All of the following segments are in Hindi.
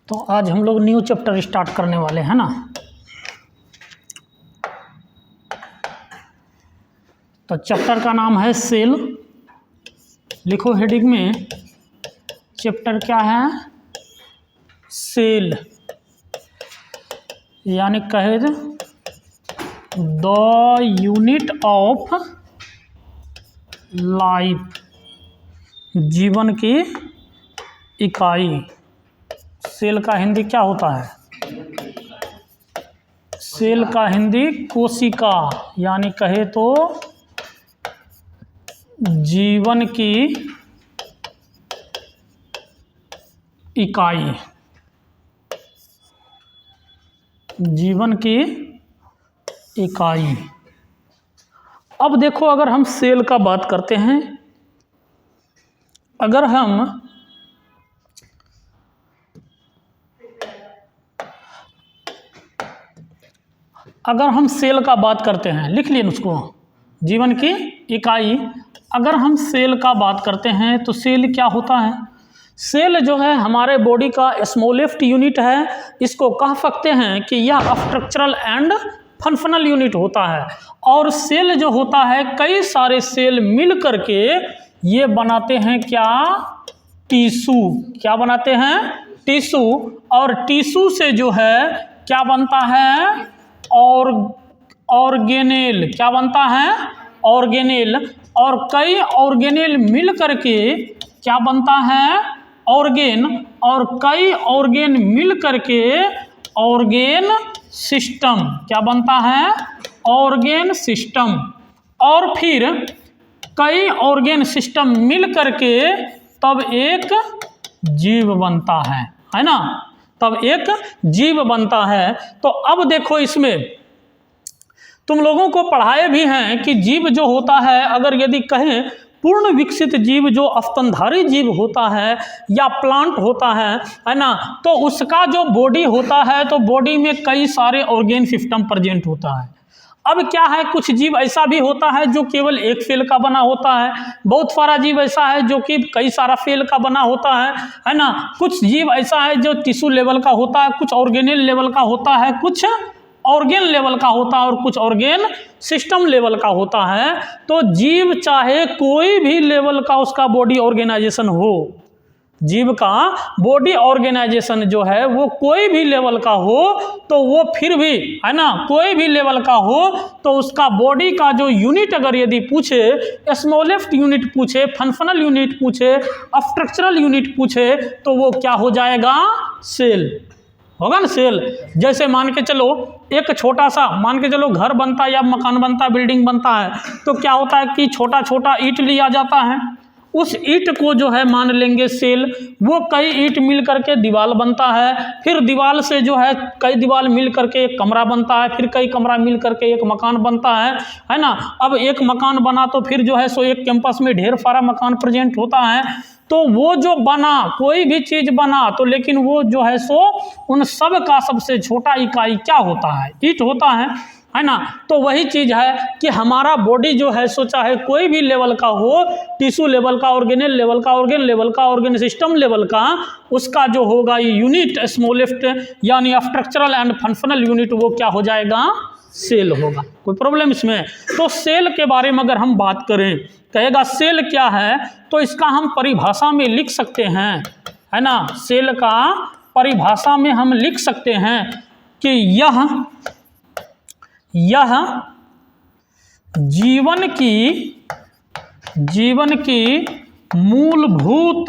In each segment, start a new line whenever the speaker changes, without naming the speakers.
तो आज हम लोग न्यू चैप्टर स्टार्ट करने वाले हैं ना। तो चैप्टर का नाम है सेल। लिखो हेडिंग में, चैप्टर क्या है? सेल, यानी कहे द यूनिट ऑफ लाइफ, जीवन की इकाई। सेल का हिंदी क्या होता है? सेल का हिंदी कोशिका, यानी कहे तो जीवन की इकाई, जीवन की इकाई। अब देखो, अगर हम सेल का बात करते हैं, अगर हम सेल का बात करते हैं, लिख लिए उसको, जीवन की इकाई। अगर हम सेल का बात करते हैं तो सेल क्या होता है? सेल जो है हमारे बॉडी का स्मॉलेस्ट यूनिट है। इसको कह सकते हैं कि यह स्ट्रक्चरल एंड फंक्शनल यूनिट होता है। और सेल जो होता है, कई सारे सेल मिल करके ये बनाते हैं क्या? टिश्यू। क्या बनाते हैं? टिश्यू। और टिश्यू से जो है क्या बनता है? ऑर्गेनेल। क्या बनता है? ऑर्गेनेल। और कई ऑर्गेनेल मिल करके क्या बनता है? ऑर्गेन। और कई ऑर्गेन मिल करके ऑर्गेन सिस्टम। क्या बनता है? Organ system. और फिर कई ऑर्गेन सिस्टम मिल करके तब एक जीव बनता है ना? तब एक जीव बनता है। तो अब देखो, इसमें तुम लोगों को पढ़ाए भी हैं कि जीव जो होता है, अगर यदि कहें पूर्ण विकसित जीव जो स्तनधारी जीव होता है या प्लांट होता है ना, तो उसका जो बॉडी होता है, तो बॉडी में कई सारे ऑर्गेन सिस्टम प्रेजेंट होता है। अब क्या है, कुछ जीव ऐसा भी होता है जो केवल एक सेल का बना होता है। बहुत सारा जीव ऐसा है जो कि कई सारा सेल का बना होता है ना। कुछ जीव ऐसा है जो टिश्यू लेवल का होता है, कुछ ऑर्गेनेल लेवल का होता है, कुछ ऑर्गेन लेवल का होता है और कुछ ऑर्गेन सिस्टम लेवल का होता है। तो जीव चाहे कोई भी लेवल का उसका बॉडी ऑर्गेनाइजेशन हो, जीव का बॉडी ऑर्गेनाइजेशन जो है वो कोई भी लेवल का हो, तो वो फिर भी है ना, कोई भी लेवल का हो तो उसका बॉडी का जो यूनिट अगर यदि पूछे, स्मॉलेस्ट यूनिट पूछे, फंक्शनल यूनिट पूछे, स्ट्रक्चरल यूनिट पूछे, तो वो क्या हो जाएगा? सेल होगा ना। सेल जैसे मान के चलो, एक छोटा सा मान के चलो घर बनता है या मकान बनता है, बिल्डिंग बनता है, तो क्या होता है कि छोटा छोटा ईंट लिया जाता है। उस ईंट को जो है मान लेंगे सेल। वो कई ईंट मिल करके दीवार बनता है। फिर दीवार से जो है कई दीवार मिल करके एक कमरा बनता है। फिर कई कमरा मिल करके एक मकान बनता है ना। अब एक मकान बना तो फिर जो है सो एक कैंपस में ढेर सारा मकान प्रेजेंट होता है। तो वो जो बना, कोई भी चीज बना, तो लेकिन वो जो है सो उन सब का सबसे छोटा इकाई क्या होता है? ईंट होता है ना। तो वही चीज है कि हमारा बॉडी जो है सो चाहे कोई भी लेवल का हो, टिश्यू लेवल का, ऑर्गेनेल लेवल का, ऑर्गेन लेवल का, ऑर्गेन सिस्टम लेवल का, उसका जो होगा ये यूनिट स्मॉलेस्ट यानी स्ट्रक्चरल एंड फंक्शनल यूनिट, वो क्या हो जाएगा? सेल होगा। कोई प्रॉब्लम इसमें? तो सेल के बारे में अगर हम बात करें, कहेगा सेल क्या है, तो इसका हम परिभाषा में लिख सकते हैं, है ना। सेल का परिभाषा में हम लिख सकते हैं कि यह जीवन की मूलभूत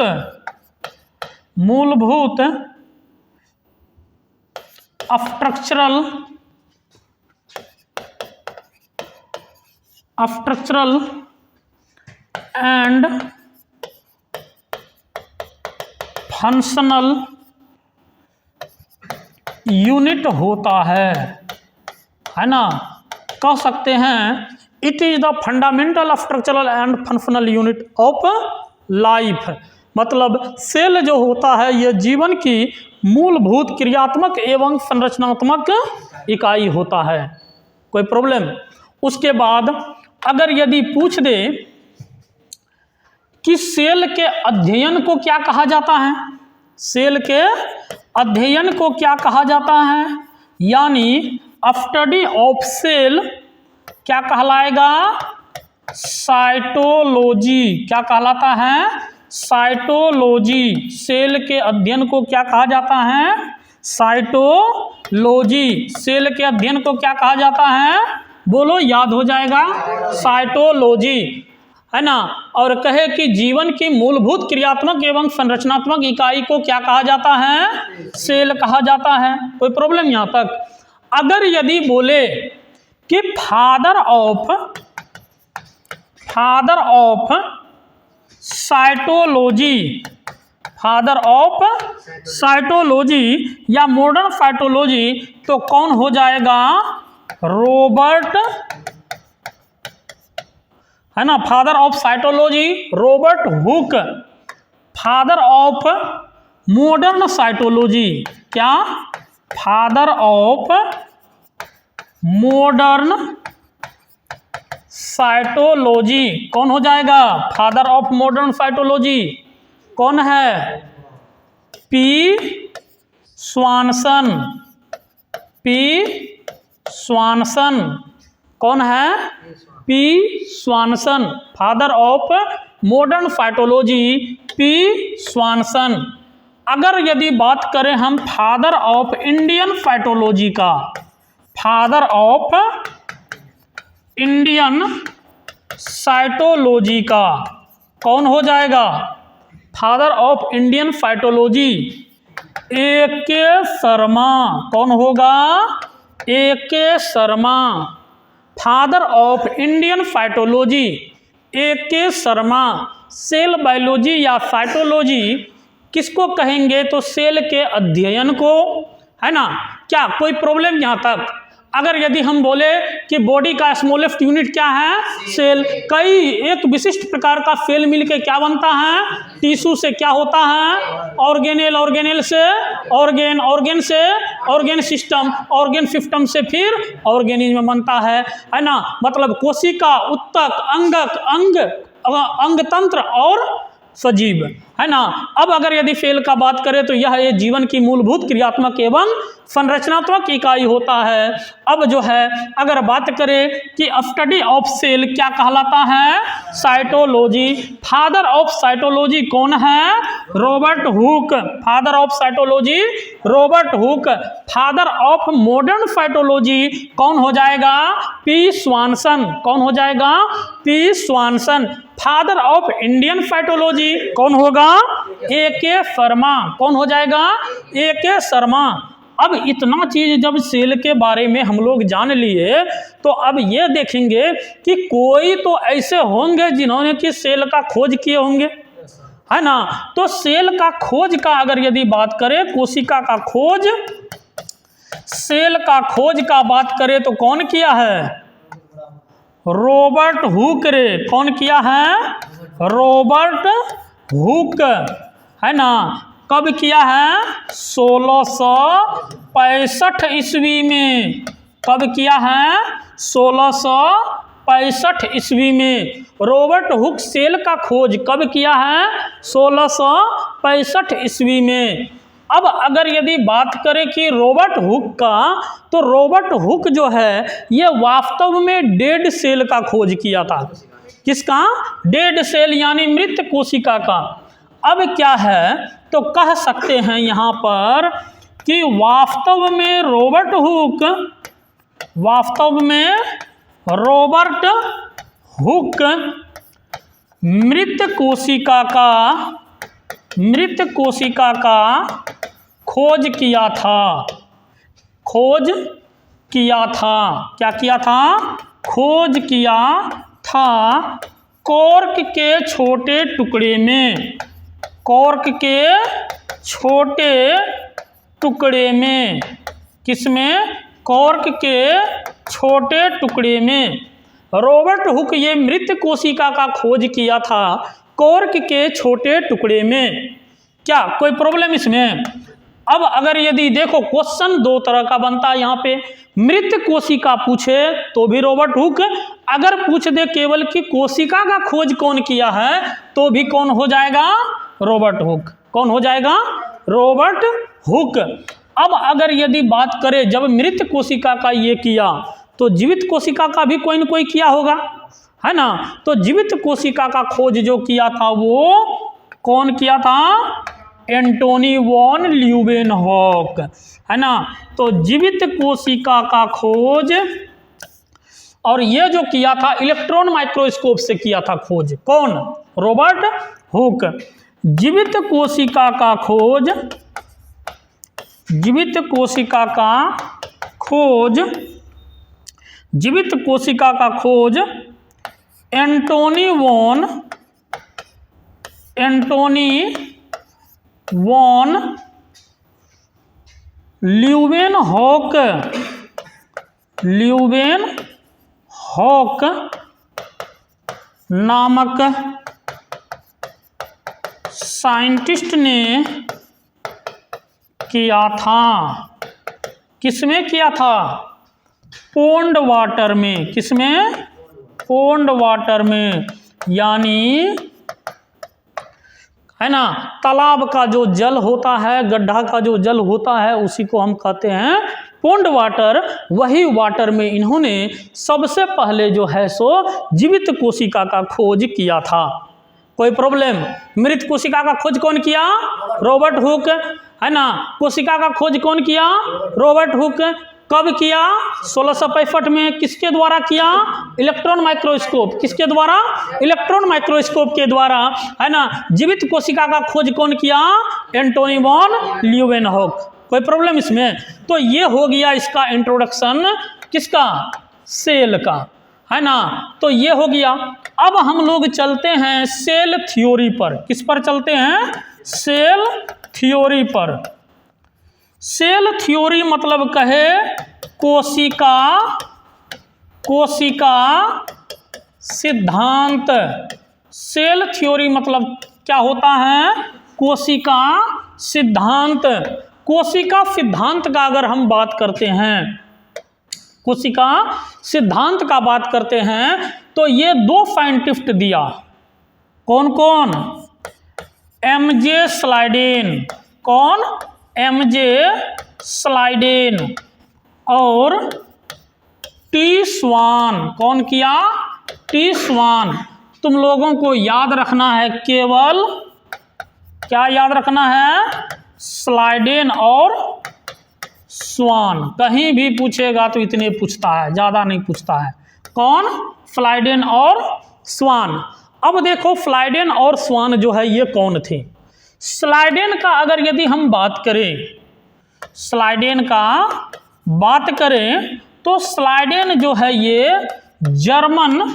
स्ट्रक्चरल एंड फंक्शनल यूनिट होता है ना। कह सकते हैं it is the fundamental structural and functional unit of life. मतलब सेल जो होता है ये जीवन की मूलभूत क्रियात्मक एवं संरचनात्मक इकाई होता है। कोई प्रॉब्लम? उसके बाद अगर यदि पूछ दे कि सेल के अध्ययन को क्या कहा जाता है, सेल के अध्ययन को क्या कहा जाता है, यानी स्टडी ऑफ सेल क्या कहलाएगा, साइटोलॉजी। क्या कहलाता है, साइटोलॉजी। सेल के अध्ययन को क्या कहा जाता है, साइटोलॉजी। सेल के अध्ययन को क्या कहा जाता है, बोलो, याद हो जाएगा, साइटोलॉजी, है ना। और कहे कि जीवन की मूलभूत क्रियात्मक एवं संरचनात्मक इकाई को क्या कहा जाता है, सेल कहा जाता है। कोई प्रॉब्लम यहाँ तक। अगर यदि बोले कि father of cytology, father of cytology या मॉडर्न साइटोलॉजी, तो कौन हो जाएगा, रॉबर्ट, है ना। Father of cytology Robert Hooke. Father of modern cytology क्या, फादर ऑफ मॉडर्न साइटोलॉजी कौन हो जाएगा, फादर ऑफ मॉडर्न साइटोलॉजी कौन है, पी स्वानसन। पी स्वानसन कौन है, P Swanson. Father of modern cytology P Swanson. अगर यदि बात करें हम फादर ऑफ इंडियन साइटोलॉजी का, फादर ऑफ इंडियन साइटोलॉजी का कौन हो जाएगा, father of Indian cytology A K Sharma. कौन होगा, A K Sharma. Father of Indian cytology A K Sharma. Cell biology या साइटोलॉजी किसको कहेंगे, तो सेल के अध्ययन को, है ना। क्या कोई प्रॉब्लम यहाँ तक। अगर यदि हम बोले कि बॉडी का स्मॉलेस्ट यूनिट क्या है, सेल, कई एक विशिष्ट प्रकार का सेल मिलके क्या बनता है, टिश्यू से क्या होता है, ऑर्गेनेल, ऑर्गेनेल से ऑर्गेन, ऑर्गेन से ऑर्गेन सिस्टम, ऑर्गेन सिस्टम से फिर ऑर्गेनिज्म बनता है ना। मतलब कोशिका, उत्तक, अंगक, अंग तंत्र और सजीव, है ना। अब अगर यदि सेल का बात करें तो यह एक जीवन की मूलभूत क्रियात्मक एवं संरचनात्मक इकाई होता है। अब जो है अगर बात करें कि स्टडी ऑफ सेल क्या कहलाता है, साइटोलॉजी। फादर ऑफ साइटोलॉजी कौन है, Robert Hooke. Father of cytology Robert Hooke. Father of modern cytology कौन हो जाएगा, पी स्वानसन। कौन हो जाएगा, P Swanson. Father of Indian cytology कौन होगा, ए के शर्मा। कौन हो जाएगा, ए के शर्मा। अब इतना चीज जब सेल के बारे में हम लोग जान लिए, तो अब ये देखेंगे कि कोई तो ऐसे होंगे जिन्होंने कि सेल का खोज किए होंगे, है ना। तो सेल का खोज का अगर यदि बात करें, कोशिका का खोज, सेल का खोज का बात करें तो कौन किया है, रॉबर्ट हुक रे। कौन किया है, रॉबर्ट हुक, है ना। कब किया है, 1665 ईस्वी में। कब किया है, 1665 ईस्वी में। रॉबर्ट हुक सेल का खोज कब किया है, 1665 ईस्वी में। अब अगर यदि बात करें कि रॉबर्ट हुक का, तो रॉबर्ट हुक जो है ये वास्तव में डेड सेल का खोज किया था। किसका, डेड सेल यानी मृत कोशिका का। अब क्या है, तो कह सकते हैं यहाँ पर कि वास्तव में रॉबर्ट हुक मृत कोशिका का खोज किया था। क्या किया था, खोज किया था कॉर्क के छोटे टुकड़े में। कॉर्क के छोटे टुकड़े में, किसमें, कॉर्क के छोटे टुकड़े में। रॉबर्ट हुक ये मृत कोशिका का खोज किया था कॉर्क के छोटे टुकड़े में। क्या कोई प्रॉब्लम इसमें। अब अगर यदि देखो क्वेश्चन दो तरह का बनता है यहाँ पे, मृत कोशिका पूछे तो भी रॉबर्ट हुक, अगर पूछ दे केवल कि कोशिका का खोज कौन किया है तो भी कौन हो जाएगा, रॉबर्ट हुक। कौन हो जाएगा, रॉबर्ट हुक। अब अगर यदि बात करें जब मृत कोशिका का ये किया तो जीवित कोशिका का भी कोई न कोई किया होगा, है ना। तो जीवित कोशिका का खोज जो किया था वो कौन किया था? एंटोनी वॉन ल्यूवेनहॉक, है ना। तो जीवित कोशिका का खोज, और ये जो किया था इलेक्ट्रॉन माइक्रोस्कोप से किया था खोज, कौन? Robert Hooke. जीवित कोशिका का खोज, जीवित कोशिका का खोज, जीवित कोशिका का खोज एंटोनी वॉन ल्यूवेनहॉक नामक साइंटिस्ट ने किया था। किसमें किया था? पोंड वाटर में। किसमें? पोंड वाटर में, यानी है ना तालाब का जो जल होता है, गड्ढा का जो जल होता है, उसी को हम कहते हैं पोंड वाटर। वही वाटर में इन्होंने सबसे पहले जो है सो जीवित कोशिका का खोज किया था। कोई प्रॉब्लम? मृत कोशिका का खोज कौन किया? रॉबर्ट हुक, है ना। कोशिका का खोज कौन किया? Robert Hooke. कब किया? 1665 में। किसके द्वारा किया? Electron microscope. किसके द्वारा? इलेक्ट्रॉन माइक्रोस्कोप के द्वारा, है ना। जीवित कोशिका का खोज कौन किया? Antony von Leeuwenhoek. कोई प्रॉब्लम इसमें? तो ये हो गया इसका इंट्रोडक्शन, किसका? सेल का, है ना। तो ये हो गया। अब हम लोग चलते हैं सेल थ्योरी पर। किस पर चलते हैं? सेल थ्योरी पर। सेल थ्योरी मतलब कहे कोशिका सिद्धांत। सेल थ्योरी मतलब क्या होता है? कोशिका सिद्धांत। कोशिका सिद्धांत का अगर हम बात करते हैं, कोशिका सिद्धांत का बात करते हैं, तो ये दो साइंटिस्ट दिया। कौन कौन? MJ Schleiden. कौन? एमजे स्लाइडेन और टी स्वान। कौन किया? टी स्वान। तुम लोगों को याद रखना है, केवल क्या याद रखना है? स्लाइडेन और स्वान। कहीं भी पूछेगा तो इतने पूछता है, ज़्यादा नहीं पूछता है। कौन? स्लाइडेन और स्वान। अब देखो स्लाइडेन और स्वान जो है ये कौन थे? स्लाइडेन का अगर यदि हम बात करें, स्लाइडेन का बात करें तो स्लाइडेन जो है ये जर्मन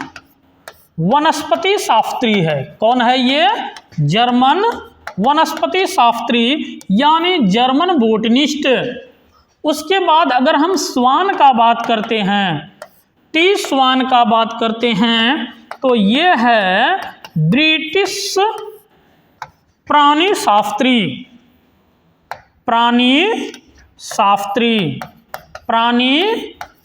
वनस्पति शास्त्री है। कौन है ये? जर्मन वनस्पति शास्त्री, यानी जर्मन बोटनिस्ट। उसके बाद अगर हम स्वान का बात करते हैं, टी स्वान का बात करते हैं, तो ये है ब्रिटिश प्राणी शास्त्री। प्राणी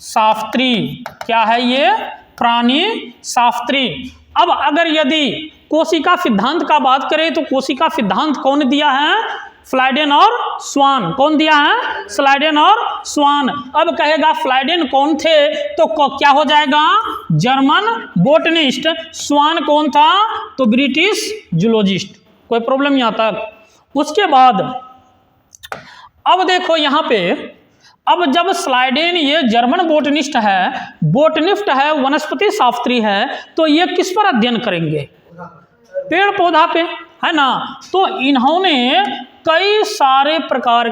शास्त्री क्या है ये? प्राणी शास्त्री। अब अगर यदि कोशिका सिद्धांत का बात करें तो कोशिका सिद्धांत कौन दिया है? स्लाइडेन और स्वान। कौन दिया है? स्लाइडेन और स्वान। अब कहेगा स्लाइडेन कौन थे, तो क्या हो जाएगा? German botanist. स्वान कौन था? तो ब्रिटिश जूलॉजिस्ट। कोई प्रॉब्लम यहाँ तक? उसके बाद अब देखो यहाँ पे, अब जब स्लाइडेन ये जर्मन बोटनिस्ट है, वनस्पति शास्त्री है, तो ये किस पर अध्ययन करेंगे? पेड़ पौधा पे, है ना। तो इन्होंने कई प्रकार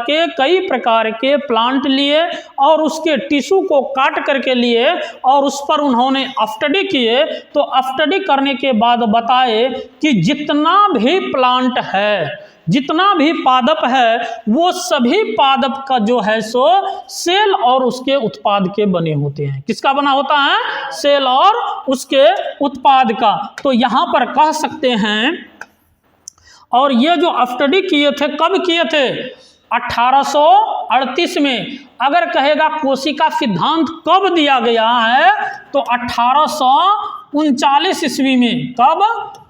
के प्लांट लिए और उसके टिश्यू को काट करके लिए और उस पर उन्होंने स्टडी किए। तो स्टडी करने के बाद बताए कि जितना भी प्लांट है, जितना भी पादप है, वो सभी पादप का जो है सो सेल और उसके उत्पाद के बने होते हैं। किसका बना होता है? सेल और उसके उत्पाद का। तो यहाँ पर कह सकते हैं, और ये जो स्टडी किए थे, कब किए थे? 1838 में। अगर कहेगा कोशिका सिद्धांत कब दिया गया है, तो 1839 ईस्वी में। कब?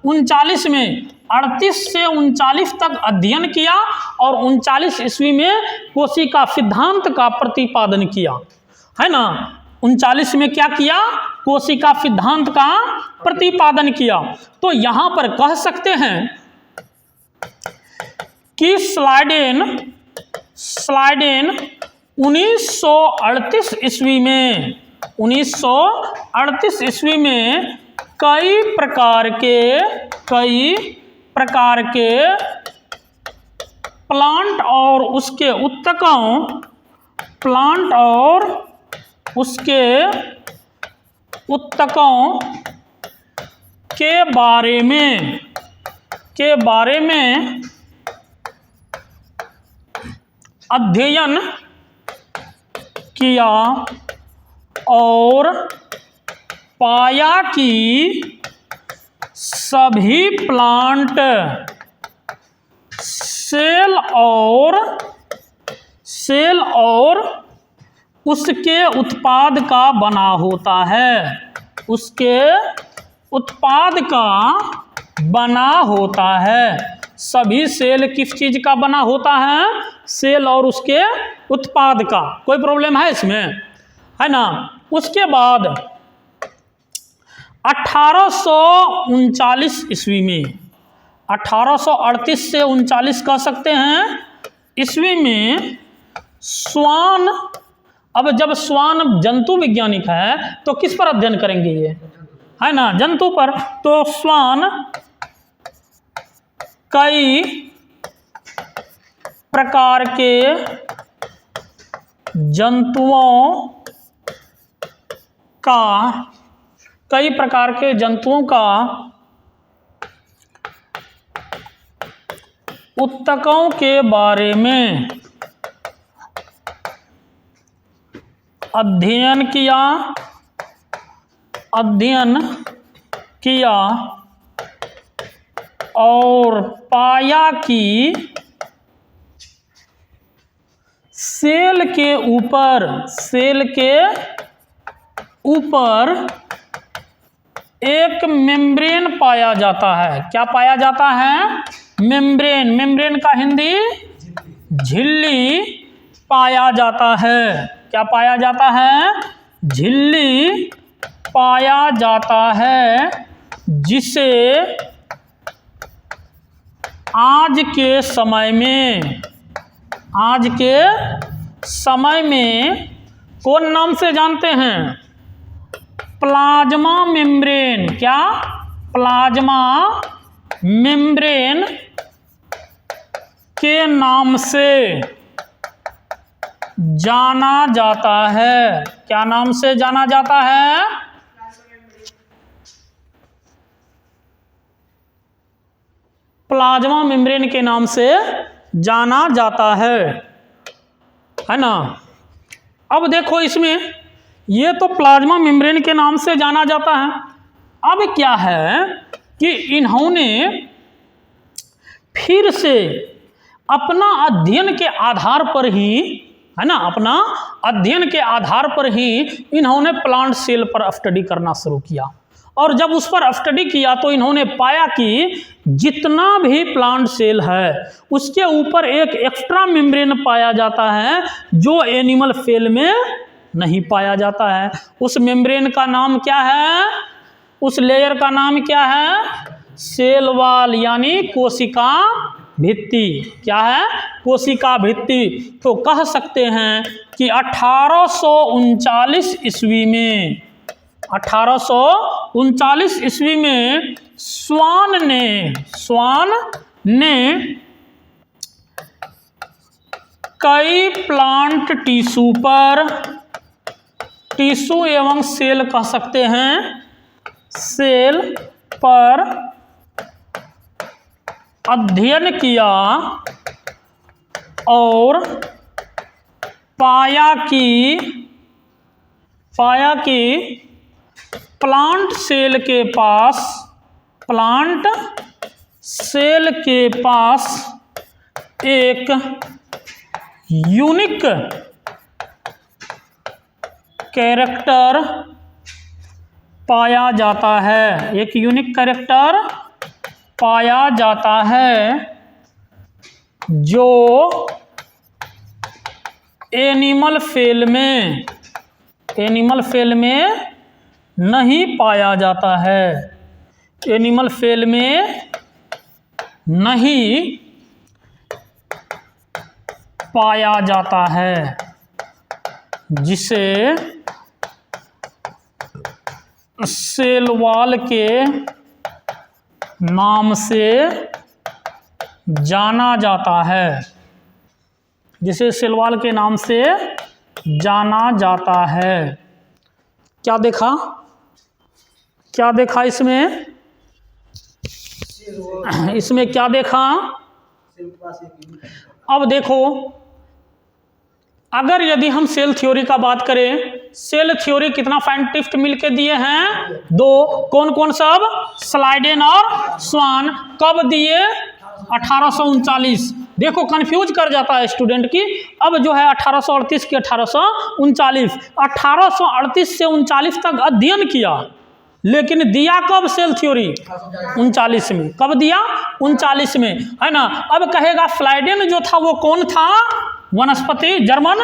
39 में। 38 से 39 तक अध्ययन किया और 39 ईस्वी में कोशिका सिद्धांत का प्रतिपादन किया, है ना। 39 में क्या किया? कोशिका सिद्धांत का प्रतिपादन किया। तो यहां पर कह सकते हैं कि स्लाइडेन 1938 ईस्वी में 1938 ईस्वी में कई प्रकार के प्लांट और उसके उत्तकों के बारे में अध्ययन किया और पाया कि सभी प्लांट सेल और उसके उत्पाद का बना होता है, उसके उत्पाद का बना होता है। सभी सेल किस चीज का बना होता है? सेल और उसके उत्पाद का। कोई प्रॉब्लम है इसमें? है ना। उसके बाद 1839 ईस्वी में 1838 से 39 कह सकते हैं ईस्वी में स्वान, अब जब स्वान जंतु वैज्ञानिक है तो किस पर अध्ययन करेंगे ये, है ना, जंतु पर। तो स्वान कई प्रकार के जंतुओं का उत्तकों के बारे में अध्ययन किया और पाया कि सेल के ऊपर एक मेम्ब्रेन पाया जाता है। क्या पाया जाता है? मेम्ब्रेन का हिंदी झिल्ली पाया जाता है। क्या पाया जाता है? झिल्ली पाया जाता है, जिसे आज के समय में कौन नाम से जानते हैं? Plasma membrane. क्या? प्लाज्मा मेम्ब्रेन के नाम से जाना जाता है। क्या नाम से जाना जाता है? प्लाज्मा मेम्ब्रेन के नाम से जाना जाता है ना। अब देखो इसमें ये तो प्लाज्मा मेम्ब्रेन के नाम से जाना जाता है। अब क्या है कि इन्होंने फिर से अपना अध्ययन के आधार पर ही, है ना, अपना अध्ययन के आधार पर ही इन्होंने प्लांट सेल पर स्टडी करना शुरू किया। और जब उस पर स्टडी किया तो इन्होंने पाया कि जितना भी प्लांट सेल है उसके ऊपर एक एक्स्ट्रा मेम्ब्रेन पाया जाता है जो एनिमल सेल में नहीं पाया जाता है। उस मेम्ब्रेन का नाम क्या है? उस लेयर का नाम क्या है? सेल वॉल, यानी कोशिका भित्ति। क्या है? कोशिका भित्ति। तो कह सकते हैं कि 1839 ईस्वी में स्वान ने कई प्लांट टिश्यू एवं सेल कह सकते हैं, सेल पर अध्ययन किया और पाया कि प्लांट सेल के पास एक यूनिक कैरेक्टर पाया जाता है। एक यूनिक कैरेक्टर पाया जाता है जो एनिमल सेल में नहीं पाया जाता है, एनिमल सेल में नहीं पाया जाता है, जिसे सेल वॉल के नाम से जाना जाता है, जिसे सेल वॉल के नाम से जाना जाता है। क्या देखा, क्या देखा इसमें, इसमें क्या देखा? अब देखो, अगर यदि हम सेल थ्योरी का बात करें, सेल थ्योरी कितना साइंटिस्ट मिलके दिए हैं? 2। कौन कौन सब? स्लाइडेन और स्वान। कब दिए? 1839। देखो कंफ्यूज कर जाता है स्टूडेंट की। अब जो है 1838 की 1839, 1838 से 39 तक अध्ययन किया, लेकिन दिया कब सेल थ्योरी? 39 में। कब दिया? 39 में, है ना। अब कहेगा स्लाइडेन जो था वो कौन था? वनस्पति, जर्मन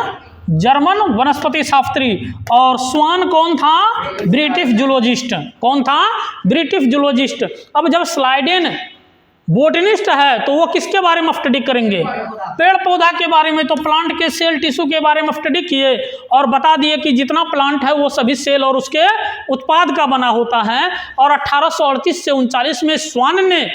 वनस्पति शास्त्री। और स्वान कौन था? British zoologist. कौन था? British zoologist. अब जब स्लाइडेन बोटनिस्ट है तो वो किसके बारे में स्टडी करेंगे? पेड़ पौधा के बारे में। तो प्लांट के सेल टिश्यू के बारे में स्टडी किए और बता दिए कि जितना प्लांट है वो सभी सेल और उसके उत्पाद का बना होता है। और 1838 से 39 में स्वान ने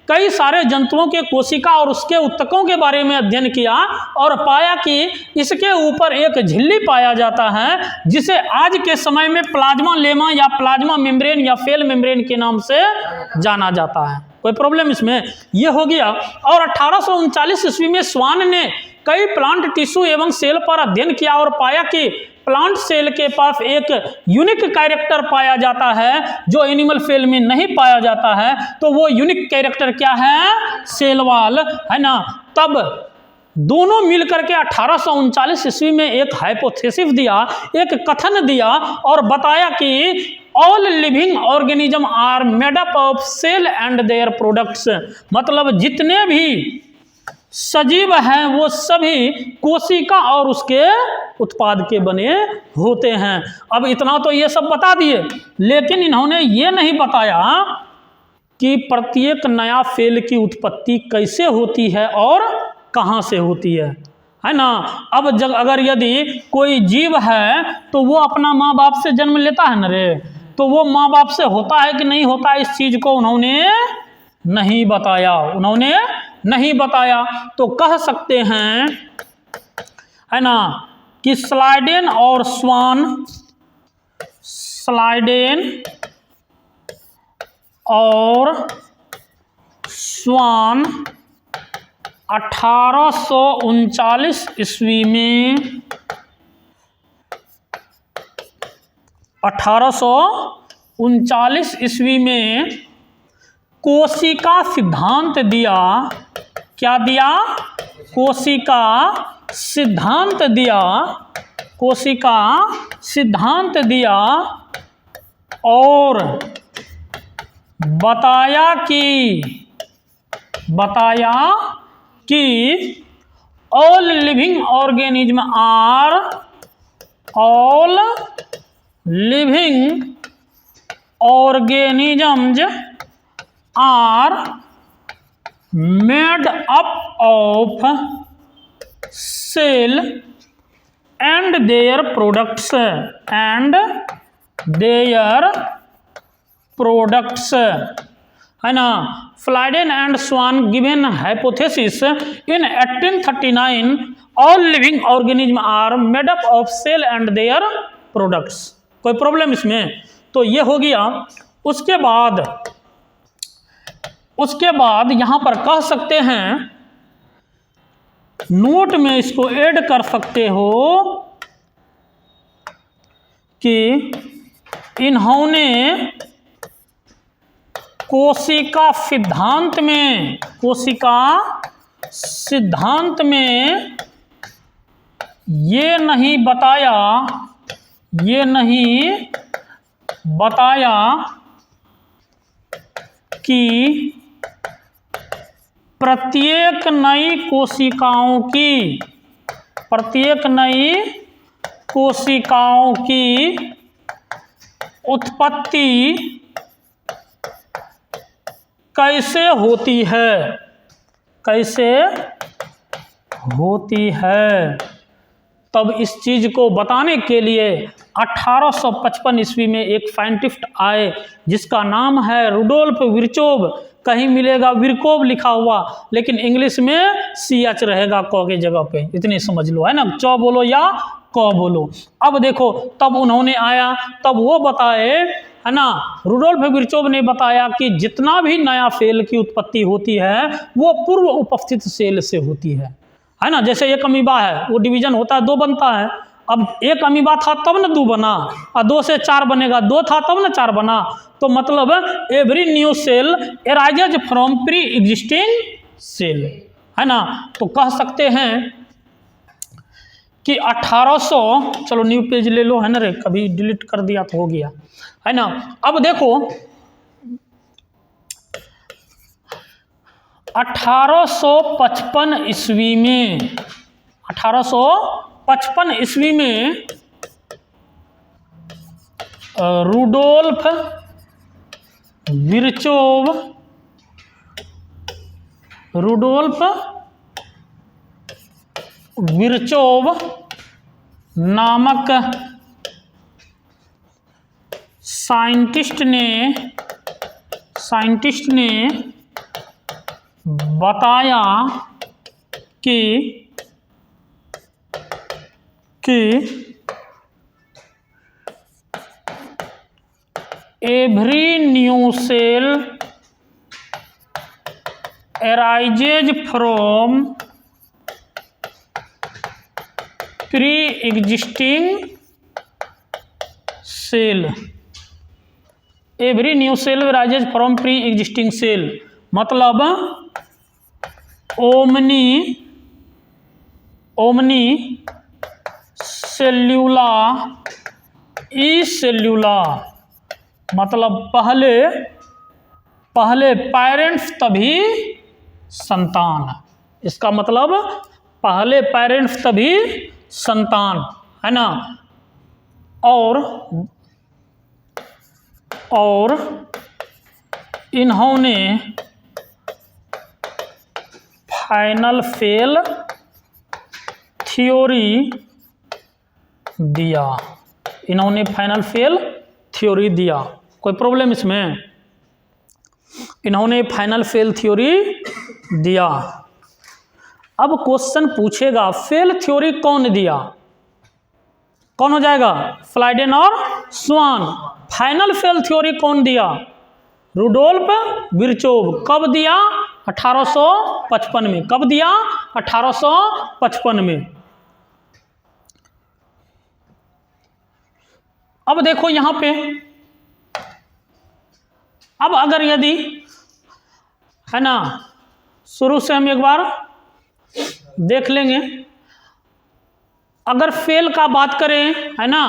कई सारे जंतुओं के कोशिका और उसके उत्तकों के बारे में अध्ययन किया और पाया कि इसके ऊपर एक झिल्ली पाया जाता है, जिसे आज के समय में प्लाज्मा लेमा या प्लाज्मा मेम्ब्रेन या सेल मेम्ब्रेन के नाम से जाना जाता है। कोई प्रॉब्लम इसमें? ये हो गया। और 1839 ईस्वी में स्वान ने कई प्लांट टिश्यू एवं सेल पर अध्ययन किया और पाया कि प्लांट सेल के पास एक यूनिक कैरेक्टर पाया जाता है जो एनिमल सेल में नहीं पाया जाता है। तो वो यूनिक कैरेक्टर क्या है? सेल वॉल, है ना। तब दोनों मिलकर के 1839 ईस्वी में एक हाइपोथेसिस दिया, एक कथन दिया और बताया कि all living organism are made up of cell and their products. मतलब जितने भी सजीव हैं वो सभी कोशिका और उसके उत्पाद के बने होते हैं। अब इतना तो ये सब बता दिए, लेकिन इन्होंने ये नहीं बताया कि प्रत्येक नया सेल की उत्पत्ति कैसे होती है और कहाँ से होती है ना। अब अगर यदि कोई जीव है तो वो अपना माँ बाप से जन्म लेता है ना रे, तो वो माँ बाप से होता है कि नहीं होता, इस चीज को उन्होंने नहीं बताया, उन्होंने नहीं बताया। तो कह सकते हैं, है ना, कि स्लाइडेन और स्वान, स्लाइडेन और स्वान 1839 ईस्वी में 1839 ईस्वी में कोशिका सिद्धांत दिया। क्या दिया? कोशिका सिद्धांत दिया, कोशिका सिद्धांत दिया और बताया कि all living organism are, all living organisms are made up of cell and their products, है ना। Schleiden and Schwann given hypothesis in 1839 all living organism are made up of cell and their products. कोई प्रॉब्लम इसमें? तो ये हो गया। उसके बाद यहां पर कह सकते हैं, नोट में इसको ऐड कर सकते हो कि इन्होंने कोशिका सिद्धांत में ये नहीं बताया कि प्रत्येक नई कोशिकाओं की उत्पत्ति कैसे होती है। तब इस चीज को बताने के लिए 1855 ईस्वी में एक साइंटिस्ट आए जिसका नाम है रुडोल्फ विर्चोव। कहीं मिलेगा विरकोव लिखा हुआ, लेकिन इंग्लिश में CH रहेगा क के जगह पे, इतनी समझ लो, है ना, च बोलो या क बोलो। अब देखो, तब उन्होंने आया, तब वो बताए, है ना, रुडोल्फ विर्चोव ने बताया कि जितना भी नया सेल की उत्पत्ति होती है वो पूर्व उपस्थित सेल से होती है ना। जैसे एक अमीबा है, वो डिवीजन होता है, 2 बनता है। अब एक अमीबा था तब न 2 बना, और 2 से 4 बनेगा, 2 था तब न 4 बना। तो मतलब every new cell arises from pre existing cell, है ना। तो कह सकते हैं कि 1800, चलो न्यू पेज ले लो, है ना रे, कभी डिलीट कर दिया तो हो गया, है ना। अब देखो 1855 ईस्वी में रुडोल्फ विर्चोव नामक साइंटिस्ट ने बताया कि every new cell arises from pre-existing cell। Every new cell arises from pre-existing cell मतलब ओमनी सेल्यूला ई सेल्यूला मतलब पहले पेरेंट्स तभी संतान। इसका मतलब पहले पेरेंट्स तभी संतान, है ना। और इन्होंने फाइनल सेल थ्योरी दिया। कोई प्रॉब्लम इसमें? इन्होंने फाइनल सेल थ्योरी दिया। अब क्वेश्चन पूछेगा सेल थ्योरी कौन दिया? कौन हो जाएगा? फ्लाइडेन और स्वान। फाइनल सेल थ्योरी कौन दिया? रुडोल्फ विर्चोव। कब दिया? 1855 में। कब दिया? 1855 में। अब देखो यहां पे, अब अगर यदि, है ना, शुरू से हम एक बार देख लेंगे। अगर सेल का बात करें, है ना,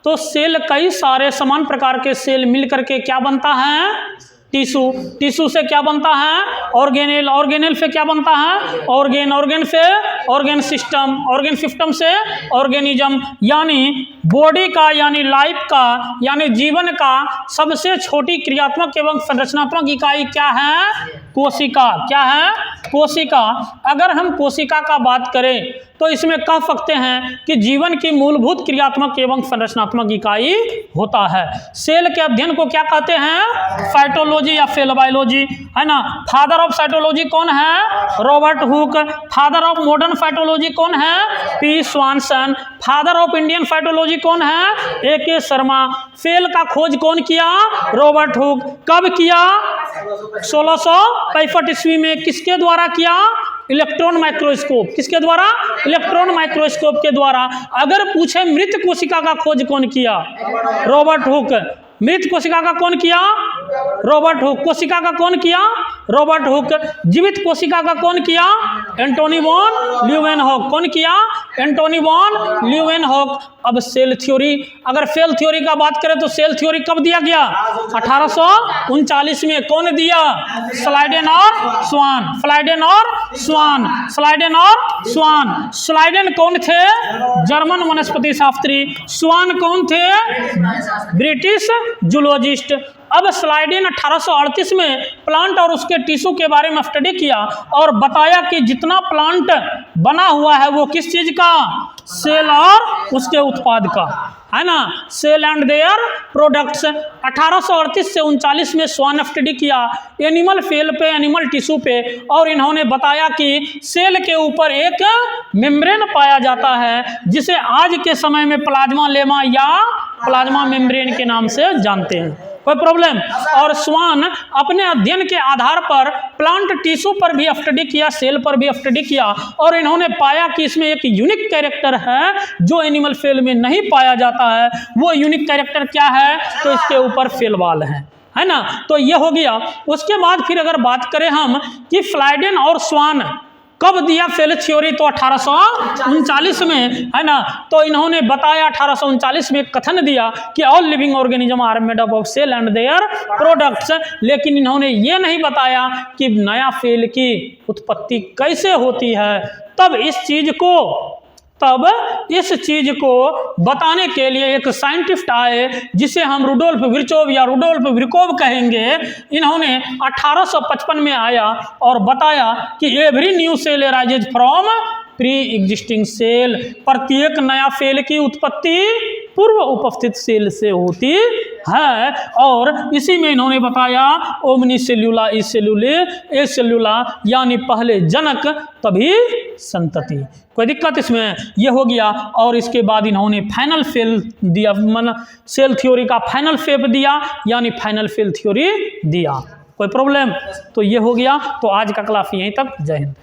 तो सेल कई सारे समान प्रकार के सेल मिल करके क्या बनता है? टिश्यू से क्या बनता है? ऑर्गेनेल से क्या बनता है? ऑर्गेन से ऑर्गेन सिस्टम से ऑर्गेनिज्म। यानी बॉडी का, यानी लाइफ का, यानी जीवन का सबसे छोटी क्रियात्मक एवं संरचनात्मक इकाई क्या है? कोशिका। क्या है? कोशिका। अगर हम कोशिका का बात करें तो इसमें कह सकते हैं कि जीवन की मूलभूत क्रियात्मक एवं संरचनात्मक इकाई होता है। सेल के अध्ययन को क्या कहते हैं? साइटोलॉजी या सेल बायोलॉजी, है ना। फादर ऑफ साइटोलॉजी कौन है? Robert Hooke. Father of modern cytology कौन है? P Swanson. Father of Indian cytology कौन है? AK शर्मा। सेल का खोज कौन किया? Robert Hooke. कब किया? 1665 ईस्वी में। किसके द्वारा किया? Electron microscope. किसके द्वारा? इलेक्ट्रॉन माइक्रोस्कोप के द्वारा। अगर पूछे मृत कोशिका का खोज कौन किया? Robert Hooke. मृत कोशिका का कौन किया? Robert Hooke. कोशिका का कौन किया? Robert Hooke. जीवित कोशिका का कौन किया? Antony von Leeuwenhoek. कौन किया? Antony von Leeuwenhoek. अब सेल थ्योरी, अगर सेल थ्योरी का बात करें तो सेल थ्योरी कब दिया गया? 1839 में। कौन दिया? स्लाइडेन और स्वान। स्लाइडेन और स्वान। स्लाइडेन और स्वान। स्लाइडेन कौन थे? जर्मन वनस्पति शास्त्री। स्वान कौन थे? British zoologist. अब स्लाइडेन 1838 में प्लांट और उसके टिश्यू के बारे में स्टडी किया और बताया कि जितना प्लांट बना हुआ है वो किस चीज का? सेल और उसके उत्पाद का, है ना, सेल एंड देयर प्रोडक्ट्स। 1838 से 39 में स्वान स्टडी किया एनिमल सेल पे, एनिमल टिश्यू पे, और इन्होंने बताया कि सेल के ऊपर एक मेम्ब्रेन पाया जाता है जिसे आज के समय में प्लाज्मा लेमा या प्लाज्मा मेम्ब्रेन के नाम से जानते हैं। कोई प्रॉब्लम? और स्वान अपने अध्ययन के आधार पर प्लांट टिश्यू पर भी स्टडी किया, सेल पर भी स्टडी किया, और इन्होंने पाया कि इसमें एक यूनिक कैरेक्टर है जो एनिमल सेल में नहीं पाया जाता है। वो यूनिक कैरेक्टर क्या है? तो इसके ऊपर सेल वाल है ना। तो ये हो गया। उसके बाद फिर अगर बात करें हम कि स्लाइडेन और स्वान कब दिया सेल थ्योरी, तो 1839 में, है ना। तो इन्होंने बताया 1839 में कथन दिया कि all living organism are made up of cell and their products. लेकिन इन्होंने ये नहीं बताया कि नया सेल की उत्पत्ति कैसे होती है। तब इस चीज को बताने के लिए एक साइंटिस्ट आए जिसे हम रुडोल्फ विर्चोव या रुडोल्फ विर्कोव कहेंगे। इन्होंने 1855 में आया और बताया कि every new cell arises from pre existing cell. प्रत्येक नया सेल की उत्पत्ति पूर्व उपस्थित सेल से होती है। और इसी में इन्होंने बताया ओमनी सेल्यूला ई सेल्यूले ए सेल्यूला, यानी पहले जनक तभी संतति। कोई दिक्कत इसमें? ये हो गया। और इसके बाद इन्होंने फाइनल सेल दिया, मतलब सेल थ्योरी का फाइनल शेप दिया, यानी फाइनल सेल थ्योरी दिया। कोई प्रॉब्लम? तो ये हो गया। तो आज का क्लास यहीं तक। जय हिंद।